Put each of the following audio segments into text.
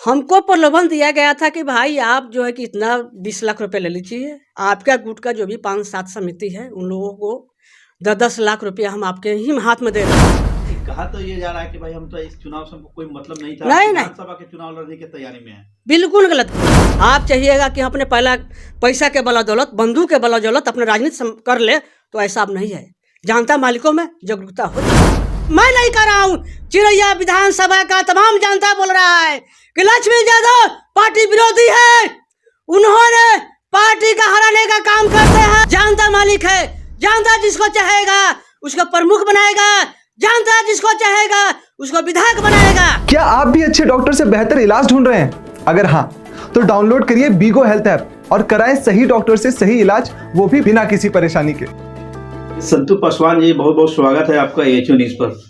हमको प्रलोभन दिया गया था कि भाई आप जो है कि इतना 20 लाख रुपए ले लीजिए, आपका गुट का जो भी 5-7 समिति है उन लोगों को 10-10 लाख रुपया हम आपके ही हाथ में दे रहे हैं। कहा तो ये जा रहा है कि भाई हम तो इस चुनाव से हमको कोई मतलब नहीं था, नहीं। विधानसभा के चुनाव लड़ने की तैयारी में है। बिल्कुल गलत। आप चाहिएगा कि अपने पहला पैसा के बलदौलत, बंदूक के बलदौलत अपने राजनीति कर ले, तो ऐसा अब नहीं है। जनता मालिकों में जागरूकता हो। मैं नहीं कर रहा हूँ, चिरैया विधानसभा का तमाम जनता बोल रहा है कि लक्ष्मी यादव पार्टी विरोधी है, उन्होंने पार्टी का हराने का काम करते हैं। जनता मालिक है, जनता जिसको चाहेगा उसको प्रमुख बनाएगा, जनता जिसको चाहेगा उसको विधायक बनाएगा। क्या आप भी अच्छे डॉक्टर से बेहतर इलाज ढूंढ रहे हैं? अगर हाँ तो डाउनलोड करिए बीगो हेल्थ ऐप और कराएं सही डॉक्टर से सही इलाज, वो भी बिना किसी परेशानी के। संतू पासवान जी, बहुत बहुत स्वागत है आपका AHO न्यूज पर।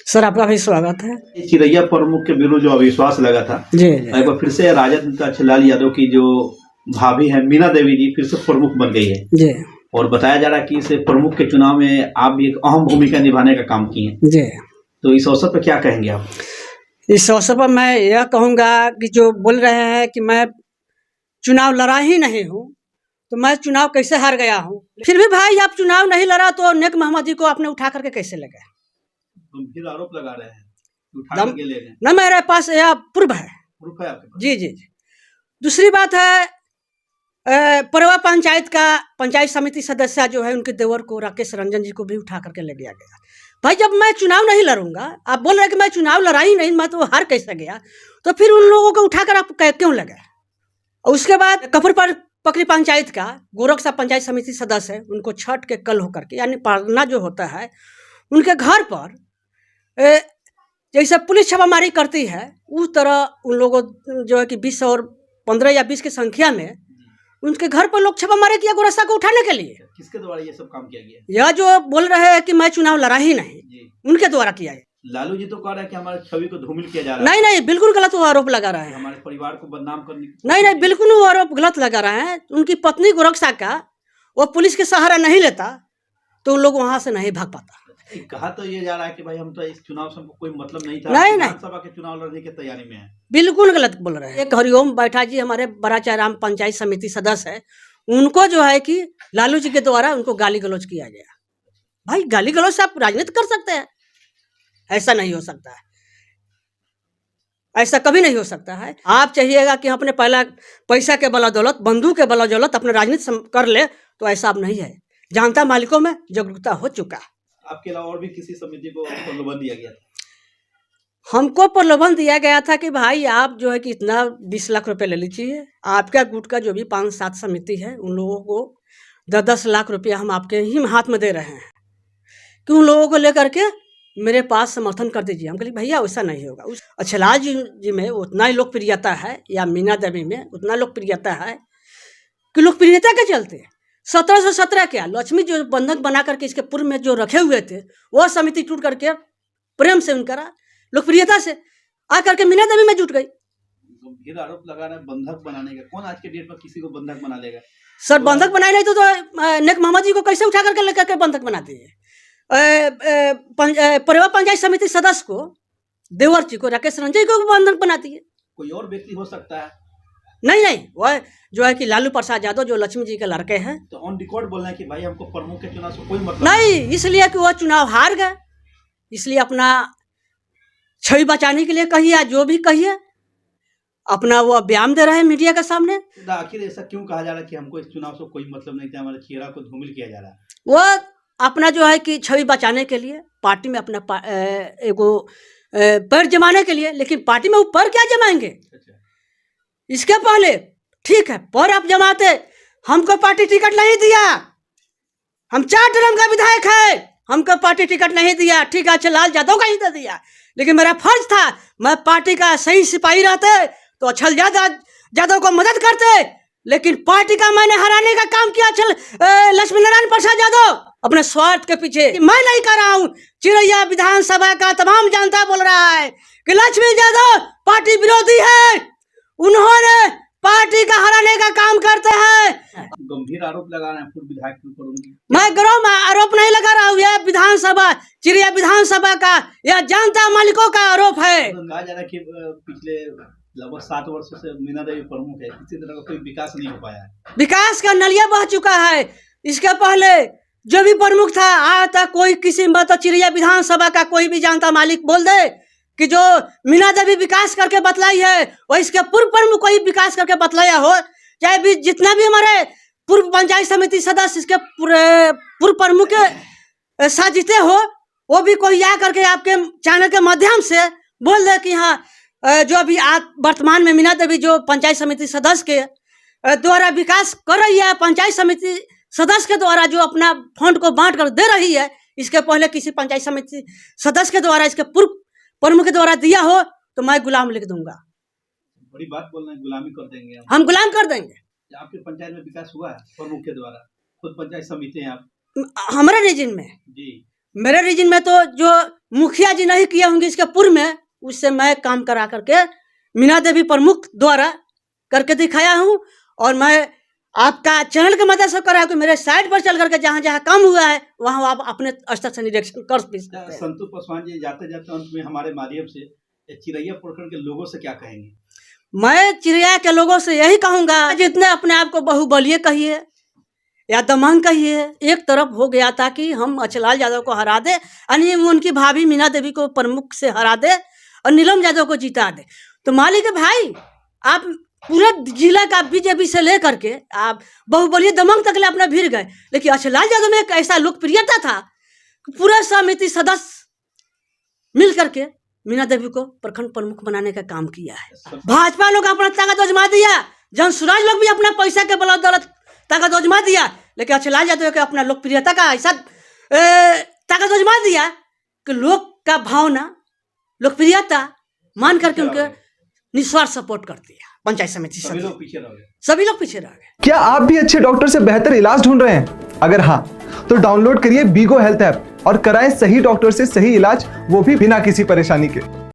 सर आपका भी स्वागत है। चिरैया प्रमुख के विरुद्ध जो अविश्वास लगा था, जी। एक बार फिर से राजद नेता अच्छेलाल यादव की जो भाभी है मीना देवी जी फिर से प्रमुख बन गई है जी। और बताया जा रहा है कि इस प्रमुख के चुनाव में आप भी एक अहम भूमिका निभाने का काम किए हैं जी। तो इस अवसर पर क्या कहेंगे आप? इस अवसर पर मैं यह कहूँगा कि जो बोल रहे हैं कि मैं चुनाव लड़ा ही नहीं हूँ, तो मैं चुनाव कैसे हार गया हूँ। फिर भी भाई आप चुनाव नहीं लड़ा तो नेक मोहम्मद जी को आपने उठा करके कैसे ले गए? गंभीर आरोप लगा रहे हैं, उठा करके ले गए। न मेरे पास यह प्रूफ है। प्रूफ है आपके पास? जी जी जी। दूसरी बात है, परवा पंचायत का पंचायत समिति सदस्य जो है उनके देवर को राकेश रंजन जी को भी उठा करके ले गया गया। भाई जब मैं चुनाव नहीं लड़ूंगा, आप बोल रहे हैं कि मैं चुनाव लड़ा ही नहीं, मैं तो हार कैसे गया, तो फिर उन लोगों को उठाकर आप क्यों लगे? और उसके बाद कपूर पर पकड़ी पंचायत का गोरखसा पंचायत समिति सदस्य है, उनको छठ के कल होकर के यानी पारना जो होता है उनके घर पर जैसे पुलिस छापामारी करती है उस तरह उन लोगों जो है कि 20 और 15 या 20 की संख्या में उनके घर पर लोग छापामारी किया गोरखसा को उठाने के लिए। किसके द्वारा ये सब काम किया गया? यह जो बोल रहे हैं कि मैं चुनाव लड़ा ही नहीं, उनके द्वारा किया है। लालू जी तो कह रहे हैं कि हमारे छवि को धूमिल किया जा रहा है। नहीं, बिल्कुल गलत वो आरोप लगा रहे हैं। हमारे परिवार को बदनाम करने की नहीं, बिल्कुल वो आरोप गलत लगा रहे हैं। उनकी पत्नी गोरखसा का वो पुलिस के सहारा नहीं लेता तो उन लोग वहां से नहीं भाग पाता। कहा तो ये जा रहा है कि भाई हम तो इस चुनाव से हमको कोई मतलब नहीं था, नहीं। विधानसभा के चुनाव लड़ने की तैयारी में है। बिल्कुल गलत बोल रहे हैं। एक हरिओम बैठा जी हमारे बड़ाचाराम पंचायत समिति सदस्य है, उनको जो है कि लालू जी के द्वारा उनको गाली गलौज किया गया। भाई गाली गलौज से आप राजनीति कर सकते हैं? ऐसा नहीं हो सकता है, ऐसा कभी नहीं हो सकता है। आप चाहिएगा कि अपने पहला पैसा के बलदौलत, बंदूक के बलदौलत अपने राजनीति कर ले, तो ऐसा अब नहीं है। जनता मालिकों में जागरूकता हो चुका है। आपके अलावा और भी किसी समिति को प्रलोभन दिया गया था? हमको प्रलोभन दिया गया था कि भाई आप जो है कि इतना 20 लाख रुपए ले लीजिए, आपका गुट का जो भी 5-7 समिति है उन लोगों को 10-10 लाख रुपया हम आपके ही हाथ में दे रहे हैं कि उन लोगों को लेकर के मेरे पास समर्थन कर दीजिए। हम कहलिए भैया वैसा नहीं होगा। उस अच्छेलाल जी में उतना ही लोकप्रियता है या मीना देवी में उतना लोकप्रियता है कि लोकप्रियता के चलते 1717 क्या लक्ष्मी जो बंधक बना करके इसके पूर्व में जो रखे हुए थे वह समिति टूट करके प्रेम से उनका लोकप्रियता से आकर के मीना देवी में जुट गई। गंभीर आरोप लगा रहे हैं बंधक बनाने का। कौन आज के डेट में किसी को बंधक बना लेगा? सर बंधक बनाए नहीं तो नेक मोहम्मद जी को कैसे उठा करके लेकर के बंधक बनाते हैं? परिवार पंचायत समिति सदस्य को, देवर जी को, राकेश रंजन को बंधक बनाती है। कोई और व्यक्ति हो सकता है? नहीं, वह जो है कि लालू प्रसाद यादव जो लक्ष्मी जी के लड़के हैं। तो ऑन रिकॉर्ड बोल रहे हैं कि भाई हमको प्रमुख के चुनाव से कोई मतलब नहीं, इसलिए कि वह चुनाव हार गए, इसलिए अपना छवि बचाने के लिए कहिए, जो भी कहिए, अपना वो बयान दे रहे हैं मीडिया के सामने। आखिर ऐसा क्यों कहा जा रहा है कि हमको इस चुनाव से कोई मतलब नहीं था, हमारे चेहरा को धूमिल किया जा रहा है? वो अपना जो है कि छवि बचाने के लिए, पार्टी में अपना एगो पैर जमाने के लिए। लेकिन पार्टी में वो पैर क्या जमाएंगे? इसके पहले ठीक है पैर आप जमाते, हमको पार्टी टिकट नहीं दिया, हम 4 टर्म का विधायक है, हमको पार्टी टिकट नहीं दिया, ठीक है अच्छेलाल यादव का ही दे दिया। लेकिन मेरा फर्ज था, मैं पार्टी का सही सिपाही रहते तो अच्छेलाल यादव को मदद करते। लेकिन पार्टी का मैंने हराने का काम किया लक्ष्मी नारायण प्रसाद यादव अपने स्वार्थ के पीछे। मैं नहीं कर रहा हूँ, चिरैया विधानसभा का तमाम जनता बोल रहा है कि लक्ष्मी यादव पार्टी विरोधी है, उन्होंने पार्टी का हराने का काम करते हैं। गंभीर आरोप लगा रहे हैं पूर्व विधायक के ऊपर। मैं गौरव आरोप नहीं लगा रहा हूँ, यह विधानसभा, चिरैया विधानसभा का, यह जनता मालिकों का आरोप है। कहा जा रहा है कि पिछले लगभग 7 वर्षों से मीना देवी प्रमुख है, किसी तरह का कोई विकास नहीं हो पाया है। विकास का नलिया बह चुका है। इसके पहले जो भी प्रमुख था, आज तक कोई किसी मतलब चिड़िया विधानसभा का कोई भी जानता मालिक बोल दे कि जो मीना देवी विकास करके बतलाई है, और इसके पूर्व प्रमुख कोई विकास करके बतलाया हो, चाहे भी जितना भी हमारे पूर्व पंचायत समिति सदस्य इसके पूर्व प्रमुख के साथ जीते हो, वो भी कोई या करके आपके चैनल के माध्यम से बोल दे कि हाँ जो अभी आज वर्तमान में मीना देवी जो पंचायत समिति सदस्य के द्वारा विकास कर रही है, पंचायत समिति सदस्य के द्वारा जो अपना फंड को बांट कर दे रही है, इसके पहले किसी पंचायत समिति सदस्य के द्वारा इसके पूर्व प्रमुख के द्वारा दिया हो तो मैं गुलाम लिख दूंगा। बड़ी बात बोल रहे हैं, गुलामी कर देंगे हम गुलाम कर देंगे। आपके पंचायत में विकास हुआ है प्रमुख के द्वारा? खुद पंचायत समिति हैं आप? हमारे रीजन में जी, मेरे रीजन में तो जो मुखिया जी नहीं किए होंगे इसके पूर्व में, उससे मैं काम करा करके मीना देवी प्रमुख द्वारा करके दिखाया हूँ। और मैं आपका चैनल के मदद से करा कि मेरे साइट पर चल करके जहाँ जहाँ काम हुआ है वहाँ आप अपने स्तर से निरीक्षण कर सकते हैं। संतू पासवान जी, जाते जाते अंत में हमारे माध्यम से चिरैया प्रखंड के लोगों से क्या कहेंगे? मैं चिड़िया के लोगों से यही कहूँगा, जितने अपने आप को बाहुबलिए कहिए या दमंग कहिए, एक तरफ हो गया था कि हम अचलाल यादव को हरा दे, यानी उनकी भाभी मीना देवी को प्रमुख से हरा दे और नीलम यादव को जिता दे। तो मालिक भाई, आप पूरे जिला का बीजेपी से लेकर के आप बाहुबलिए दमंग तक ले अपना भीड़ गए, लेकिन अचलाल यादव में एक ऐसा लोकप्रियता था कि पूरा समिति सदस्य मिल करके मीना देवी को प्रखंड प्रमुख बनाने का काम किया है। भाजपा लोग अपना ताकत आजमा दिया, जन सुराज लोग भी अपना पैसा के बलौदौलत ताकत आजमा दिया, लेकिन अचलाल यादव के अपना लोकप्रियता का ऐसा ताकत आजमा दिया कि लोग का भावना लोकप्रियता मान करके उनके निस्वार्थ सपोर्ट कर दिया। पंचायत समिति सभी लोग पीछे रह गए। सभी लोग पीछे रह गए। क्या आप भी अच्छे डॉक्टर से बेहतर इलाज ढूंढ रहे हैं? अगर हाँ, तो डाउनलोड करिए बीगो हेल्थ ऐप और कराएं सही डॉक्टर से सही इलाज, वो भी बिना किसी परेशानी के।